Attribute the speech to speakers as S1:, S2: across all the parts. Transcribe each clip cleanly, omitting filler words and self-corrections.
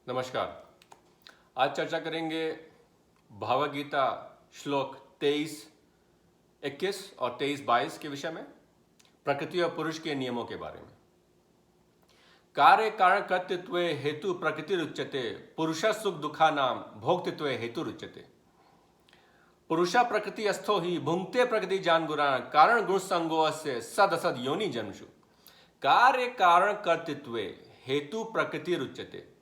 S1: नमस्कार। आज चर्चा करेंगे भगवद गीता श्लोक 23-21 और 23-22 के विषय में, प्रकृति और पुरुष के नियमों के बारे में। कार्य कारण कर्तृत्व हेतु प्रकृति रुच्यते, पुरुष सुख दुखा नाम भोक्तृत्व हेतु रुच्यते। पुरुषा प्रकृति अस्थो ही भुंगते प्रकृति जान गुरान कारण गुण संगो से सद असद योनि जन्मशु। कार्य कारण कर्तृत्व हेतु प्रकृति रुच्यते।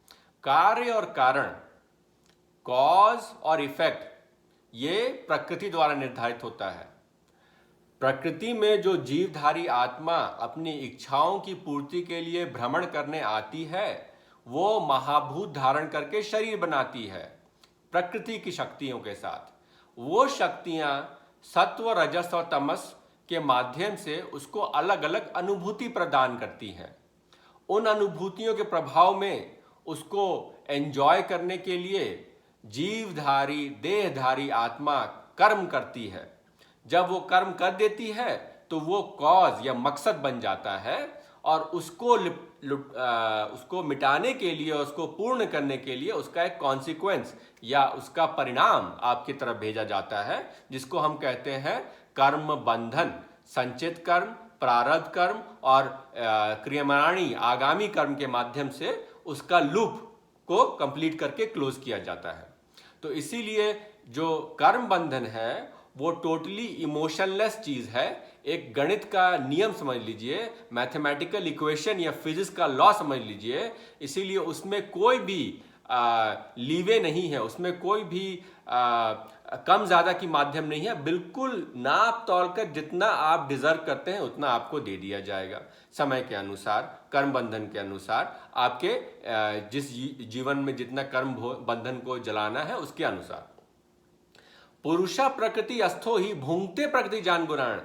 S1: कार्य और कारण, कॉज और इफेक्ट, ये प्रकृति द्वारा निर्धारित होता है। प्रकृति में जो जीवधारी आत्मा अपनी इच्छाओं की पूर्ति के लिए भ्रमण करने आती है, वो महाभूत धारण करके शरीर बनाती है प्रकृति की शक्तियों के साथ। वो शक्तियां सत्व, रजस और तमस के माध्यम से उसको अलग अलग अनुभूति प्रदान करती हैं। उन अनुभूतियों के प्रभाव में उसको एंजॉय करने के लिए जीवधारी देहधारी आत्मा कर्म करती है। जब वो कर्म कर देती है तो वो कॉज या मकसद बन जाता है और उसको मिटाने के लिए, उसको पूर्ण करने के लिए उसका एक कॉन्सिक्वेंस या उसका परिणाम आपकी तरफ भेजा जाता है, जिसको हम कहते हैं कर्म बंधन। संचित कर्म, प्रारब्ध कर्म और क्रियमाणी आगामी कर्म के माध्यम से उसका लूप को कंप्लीट करके क्लोज किया जाता है। तो इसीलिए जो कर्म बंधन है वो टोटली इमोशनलेस चीज है। एक गणित का नियम समझ लीजिए, मैथमेटिकल इक्वेशन या फिजिक्स का लॉ समझ लीजिए। इसीलिए उसमें कोई भी लीवे नहीं है, उसमें कोई भी कम ज्यादा की माध्यम नहीं है। बिल्कुल नाप तौल कर जितना आप डिजर्व करते हैं उतना आपको दे दिया जाएगा, समय के अनुसार, कर्म बंधन के अनुसार, आपके जिस जीवन में जितना कर्म बंधन को जलाना है उसके अनुसार। पुरुषा प्रकृति अस्थो ही भुंगते प्रकृति जान गुरान।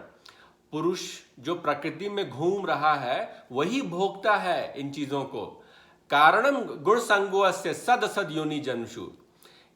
S1: पुरुष जो प्रकृति में घूम रहा है वही भोगता है इन चीजों को। कारणम गुण संगो से सद असद योनि जन्मशु।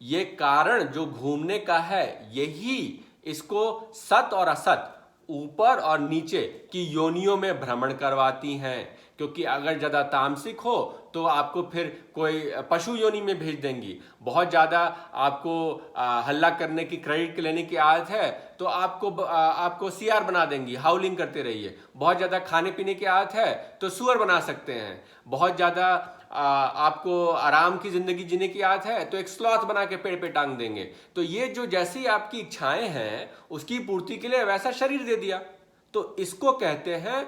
S1: ये कारण जो घूमने का है यही इसको सत और असत, ऊपर और नीचे की योनियों में भ्रमण करवाती हैं। क्योंकि अगर ज्यादा तामसिक हो तो आपको फिर कोई पशु योनि में भेज देंगी। बहुत ज्यादा आपको हल्ला करने की, क्रेडिट लेने की आदत है तो आपको सीआर बना देंगी, हाउलिंग करते रहिए। बहुत ज्यादा खाने पीने की आदत है तो सुअर बना सकते हैं। बहुत ज्यादा आपको आराम की जिंदगी जीने की आदत है तो एक स्लॉथ बना के पेड़ पे टांग देंगे। तो ये जो जैसी आपकी इच्छाएं हैं उसकी पूर्ति के लिए वैसा शरीर दे दिया। तो इसको कहते हैं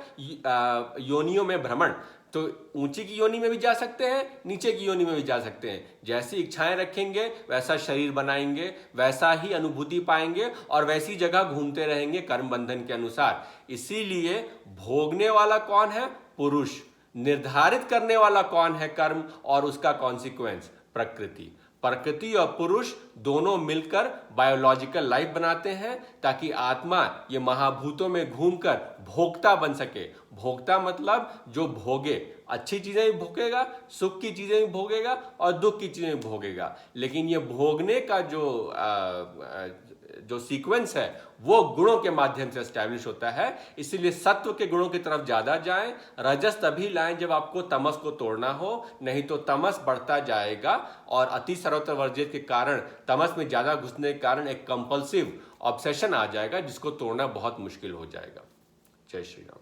S1: योनियों में भ्रमण। तो ऊंची की योनि में भी जा सकते हैं, नीचे की योनि में भी जा सकते हैं। जैसी इच्छाएं रखेंगे वैसा शरीर बनाएंगे, वैसा ही अनुभूति पाएंगे और वैसी जगह घूमते रहेंगे कर्म बंधन के अनुसार। इसीलिए भोगने वाला कौन है? पुरुष। निर्धारित करने वाला कौन है कर्म और उसका कॉन्सिक्वेंस? प्रकृति। प्रकृति और पुरुष दोनों मिलकर बायोलॉजिकल लाइफ बनाते हैं ताकि आत्मा ये महाभूतों में घूमकर भोक्ता बन सके। भोक्ता मतलब जो भोगे, अच्छी चीजें भी भोगेगा, सुख की चीजें भी भोगेगा और दुख की चीजें भी भोगेगा। लेकिन ये भोगने का जो सीक्वेंस है वो गुणों के माध्यम से एस्टैब्लिश होता है। इसीलिए सत्व के गुणों की तरफ ज्यादा जाएं। रजस तभी लाएं जब आपको तमस को तोड़ना हो, नहीं तो तमस बढ़ता जाएगा और अति सर्वत्र वर्जित के कारण, तमस में ज्यादा घुसने के कारण एक कंपल्सिव ऑब्सेशन आ जाएगा जिसको तोड़ना बहुत मुश्किल हो जाएगा। जय श्री राम।